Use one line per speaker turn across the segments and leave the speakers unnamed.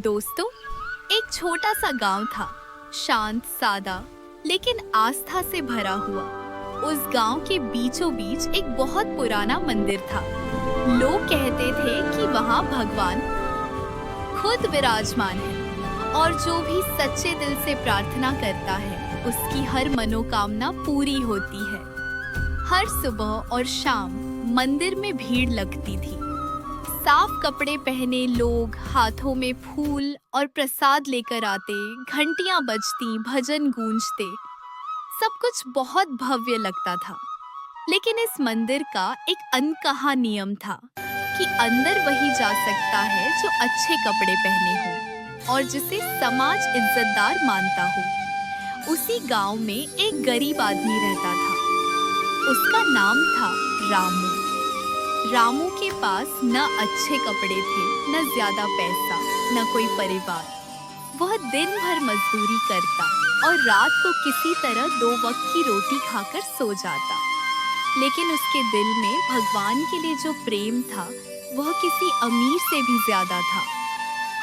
दोस्तों, एक छोटा सा गांव था, शांत, सादा, लेकिन आस्था से भरा हुआ। उस गांव के बीचों बीच एक बहुत पुराना मंदिर था। लोग कहते थे कि वहां भगवान खुद विराजमान है और जो भी सच्चे दिल से प्रार्थना करता है, उसकी हर मनोकामना पूरी होती है। हर सुबह और शाम मंदिर में भीड़ लगती थी। साफ कपड़े पहने लोग हाथों में फूल और प्रसाद लेकर आते, घंटियां बजती, भजन गूंजते। सब कुछ बहुत भव्य लगता था। लेकिन इस मंदिर का एक अनकहा नियम था कि अंदर वही जा सकता है जो अच्छे कपड़े पहने हो और जिसे समाज इज्जतदार मानता हो। उसी गांव में एक गरीब आदमी रहता था। उसका नाम था रामू। रामू के पास न अच्छे कपड़े थे, न ज्यादा पैसा, न कोई परिवार। वह दिन भर मजदूरी करता और रात को किसी तरह 2 वक्त की रोटी खाकर सो जाता। लेकिन उसके दिल में भगवान के लिए जो प्रेम था, वह किसी अमीर से भी ज्यादा था।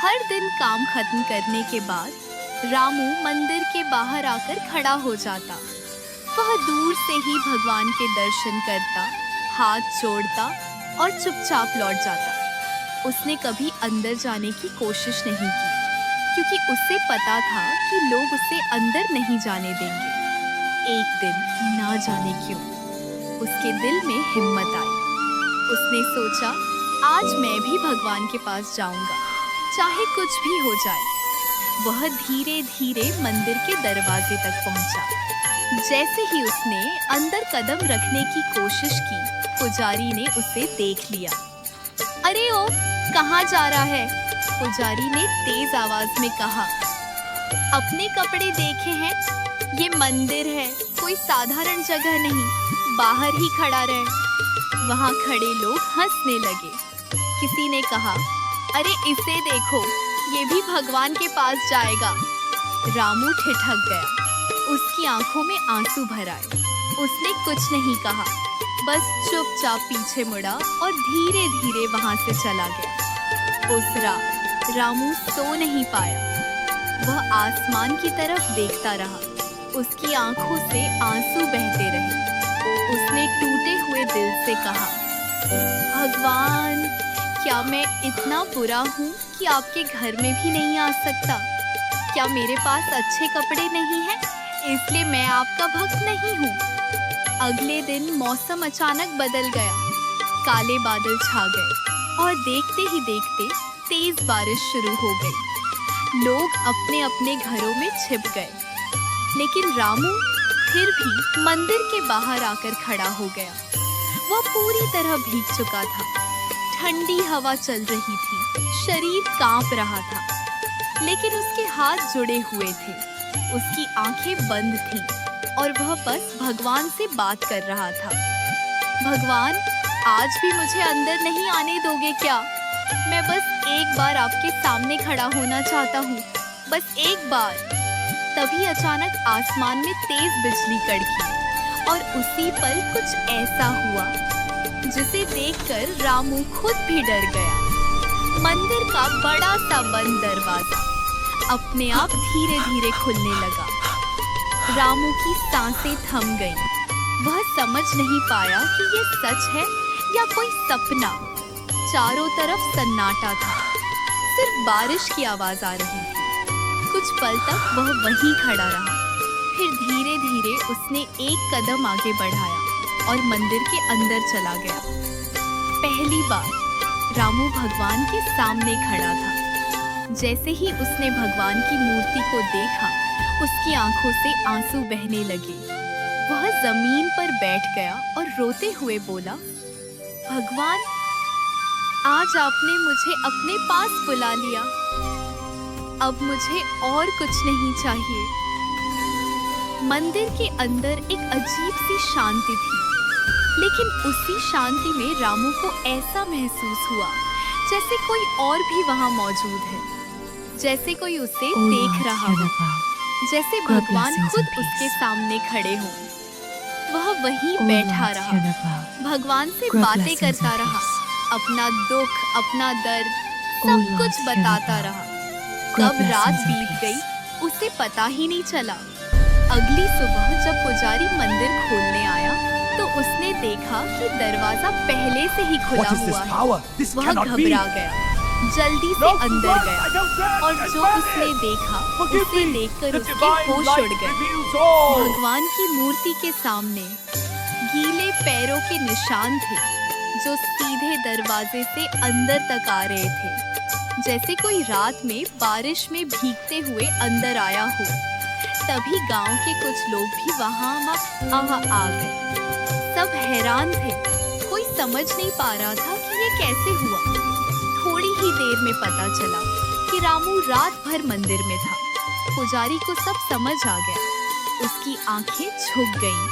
हर दिन काम खत्म करने के बाद रामू मंदिर के बाहर आकर खड़ा हो जाता। वह दूर से ही भगवान के दर्शन करता, हाथ जोड़ता और चुपचाप लौट जाता। उसने कभी अंदर जाने की कोशिश नहीं की, क्योंकि उसे पता था कि लोग उसे अंदर नहीं जाने देंगे। एक दिन, ना जाने क्यों, उसके दिल में हिम्मत आई। उसने सोचा, आज मैं भी भगवान के पास जाऊंगा, चाहे कुछ भी हो जाए। वह धीरे धीरे मंदिर के दरवाजे तक पहुंचा। जैसे ही उसने अंदर कदम रखने की कोशिश की, पुजारी ने उसे देख लिया। अरे ओ, कहाँ जा रहा है? पुजारी ने तेज आवाज में कहा। अपने कपड़े देखे हैं? ये मंदिर है, कोई साधारण जगह नहीं, बाहर ही खड़ा रहे। वहाँ खड़े लोग हंसने लगे। किसी ने कहा, अरे इसे देखो, ये भी भगवान के पास जाएगा। रामू ठिठक गया। उसकी आंखों में आंसू भर आए। उसने कुछ नहीं कहा, बस चुपचाप पीछे मुड़ा और धीरे धीरे वहां से चला गया। उस रात रामू सो नहीं पाया। वह आसमान की तरफ देखता रहा। उसकी आंखों से आंसू बहते रहे। उसने टूटे हुए दिल से कहा, भगवान, क्या मैं इतना बुरा हूँ कि आपके घर में भी नहीं आ सकता? क्या मेरे पास अच्छे कपड़े नहीं हैं, इसलिए मैं आपका भक्त नहीं हूँ? अगले दिन मौसम अचानक बदल गया। काले बादल छा गए और देखते ही देखते तेज बारिश शुरू हो गई। लोग अपने अपने घरों में छिप गए। लेकिन रामू फिर भी मंदिर के बाहर आकर खड़ा हो गया। वह पूरी तरह भीग चुका था। ठंडी हवा चल रही थी, शरीर कांप रहा था, लेकिन उसके हाथ जुड़े हुए थे। उसकी आंखें बंद थीं और वह बस भगवान से बात कर रहा था। भगवान, आज भी मुझे अंदर नहीं आने दोगे क्या? मैं बस एक बार आपके सामने खड़ा होना चाहता हूँ, बस एक बार। तभी अचानक आसमान में तेज बिजली कड़की और उसी पल कुछ ऐसा हुआ जिसे देखकर रामू खुद भी डर गया। मंदिर का बड़ा सा बंद दरवाजा अपने आप धीरे धीरे खुलने लगा। रामू की सांसें थम गईं। वह समझ नहीं पाया कि ये सच है या कोई सपना। चारों तरफ सन्नाटा था, सिर्फ बारिश की आवाज आ रही थी। कुछ पल तक वह वहीं खड़ा रहा। फिर धीरे धीरे उसने एक कदम आगे बढ़ाया और मंदिर के अंदर चला गया। पहली बार रामू भगवान के सामने खड़ा था। जैसे ही उसने भगवान की मूर्ति को देखा, उसकी आंखों से आंसू बहने लगे। वह जमीन पर बैठ गया और रोते हुए बोला, भगवान, आज आपने मुझे अपने पास बुला लिया। अब मुझे और कुछ नहीं चाहिए। मंदिर के अंदर एक अजीब सी शांति थी, लेकिन उसी शांति में रामू को ऐसा महसूस हुआ जैसे कोई और भी वहां मौजूद है, जैसे कोई उसे देख रहा हो, जैसे भगवान खुद उसके सामने खड़े हों। वह वहीं बैठा रहा, भगवान से बातें करता रहा, अपना दुख, अपना दर्द, सब कुछ बताता रहा। कब रात बीत गई उसे पता ही नहीं चला। अगली सुबह जब पुजारी मंदिर खोलने आया तो उसने देखा कि दरवाजा पहले से ही खुला हुआ है। वह घबरा गया, जल्दी से अंदर गया और जो उसने देखा उसे देखकर उसके होश उड़ गए। भगवान की मूर्ति के सामने गीले पैरों के निशान थे जो सीधे दरवाजे से अंदर तक आ रहे थे, जैसे कोई रात में बारिश में भीगते हुए अंदर आया हो। तभी गांव के कुछ लोग भी वहां आ गए। सब हैरान थे, कोई समझ नहीं पा रहा था कि ये कैसे हुआ। थोड़ी ही देर में पता चला कि रामू रात भर मंदिर में था। पुजारी को सब समझ आ गया, उसकी आंखें झुक गईं।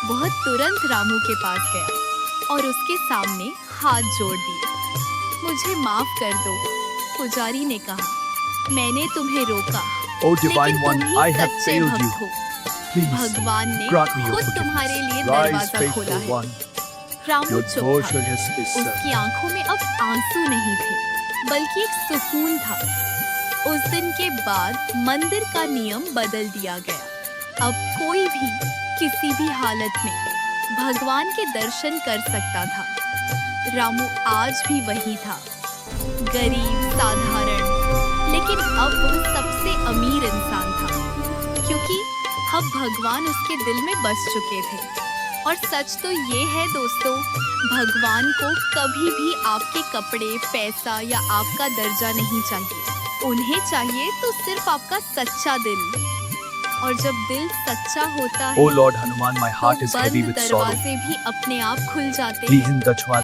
वह तुरंत रामू के पास गया और उसके सामने हाथ जोड़ दिए। मुझे माफ कर दो, पुजारी ने कहा, मैंने तुम्हें रोका, लेकिन तुम ही सच्चे भक्त हो। भगवान ने खुद तुम्हारे लिए दरवाजा खोला है। रामू चुप था, उसकी आंखों में अब आंसू नहीं थे बल्कि एक सुकून था। उस दिन के बाद मंदिर का नियम बदल दिया गया। अब कोई भी किसी भी हालत में भगवान के दर्शन कर सकता था। रामू आज भी वही था, गरीब, साधारण, लेकिन अब वह सबसे अमीर इंसान था, क्योंकि अब भगवान उसके दिल में बस चुके थे। और सच तो ये है दोस्तों, भगवान को कभी भी आपके कपड़े, पैसा या आपका दर्जा नहीं चाहिए। उन्हें चाहिए तो सिर्फ आपका सच्चा दिल। और जब दिल सच्चा होता है,
Oh Lord Hanuman, my heart is
तो
heavy
बंद
with sorrow.
दरवाजे भी अपने आप खुल जाते
Please
हैं।
in Dachwa